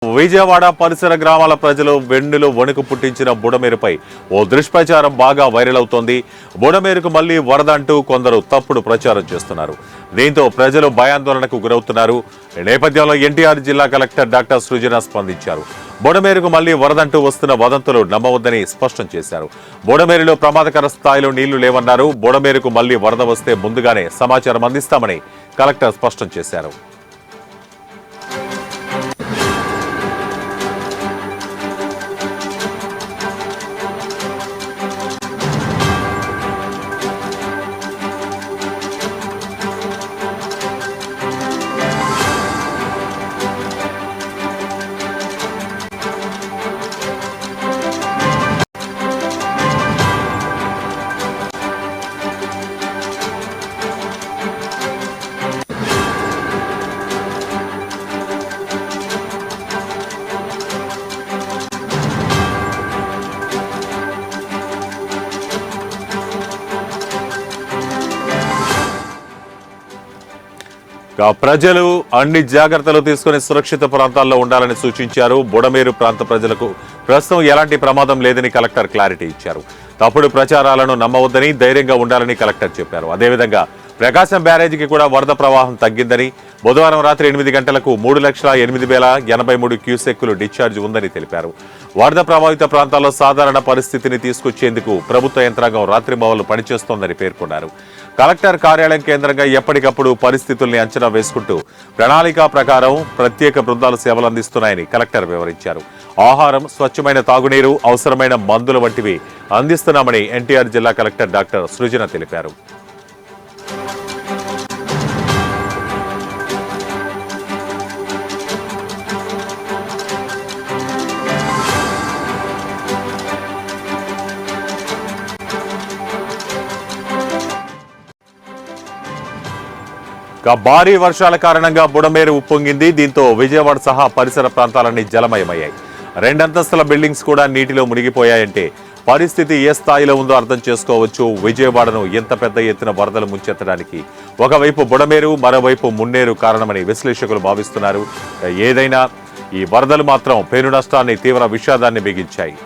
విజయవాడ పరిసర గ్రామాల ప్రజలు వెన్నులో వణుకు పుట్టించిన బుడమేరుపై ఓ దుష్ప్రచారం బాగా వైరల్ అవుతోంది. బుడమేరుకు మళ్లీ వరద అంటూ కొందరు తప్పుడు ప్రచారం చేస్తున్నారు. దీంతో ప్రజలు భయాందోళనకు గురవుతున్నారు. ఈ నేపథ్యంలో ఎన్టీఆర్ జిల్లా కలెక్టర్ డాక్టర్ సృజన స్పందించారు. బుడమేరుకు మళ్లీ వరదంటూ వస్తున్న వదంతులు నమ్మవద్దని స్పష్టం చేశారు. బుడమేరులో ప్రమాదకర స్థాయిలో నీళ్లు లేవన్నారు. బుడమేరుకు మళ్లీ వరద వస్తే ముందుగానే సమాచారం అందిస్తామని కలెక్టర్ స్పష్టం చేశారు. ప్రజలు అన్ని జాగ్రత్తలు తీసుకుని సురక్షిత ప్రాంతాల్లో ఉండాలని సూచించారు. బుడమేరు ప్రాంత ప్రజలకు ప్రస్తుతం ఎలాంటి ప్రమాదం లేదని కలెక్టర్ క్లారిటీ ఇచ్చారు. తప్పుడు ప్రచారాలను నమ్మవద్దని, ధైర్యంగా ఉండాలని కలెక్టర్ చెప్పారు. అదేవిధంగా ప్రకాశం బ్యారేజీకి కూడా వరద ప్రవాహం తగ్గిందని, బుధవారం రాత్రి 8 గంటలకు 3,08,083 క్యూసెక్కులు డిశ్చార్జ్ ఉందని తెలిపారు. వరద ప్రభావిత ప్రాంతాల్లో సాధారణ పరిస్థితిని తీసుకొచ్చేందుకు ప్రభుత్వ యంత్రాంగం రాత్రింబవళ్లు పనిచేస్తోందని పేర్కొన్నారు. కలెక్టర్ కార్యాలయం కేంద్రంగా ఎప్పటికప్పుడు పరిస్థితుల్ని అంచనా వేసుకుంటూ ప్రణాళిక ప్రకారం ప్రత్యేక బృందాలు సేవలు అందిస్తున్నాయని కలెక్టర్ వివరించారు. ఆహారం, స్వచ్ఛమైన తాగునీరు, అవసరమైన మందుల వంటివి అందిస్తున్నామని ఎన్టీఆర్ జిల్లా కలెక్టర్ డాక్టర్ సృజన తెలిపారు. భారీ వర్షాల కారణంగా బుడమేరు ఉప్పొంగింది. దీంతో విజయవాడ సహా పరిసర ప్రాంతాలన్నీ జలమయమయ్యాయి. 2 అంతస్తుల బిల్డింగ్స్ కూడా నీటిలో మునిగిపోయాయంటే పరిస్థితి ఏ స్థాయిలో ఉందో అర్థం చేసుకోవచ్చు. విజయవాడను ఎంత పెద్ద ఎత్తున వరదలు ముంచెత్తడానికి ఒకవైపు బుడమేరు, మరోవైపు మున్నేరు కారణమని విశ్లేషకులు భావిస్తున్నారు. ఏదైనా ఈ వరదలు మాత్రం పేరు నష్టాన్ని, తీవ్ర విషాదాన్ని మిగిల్చాయి.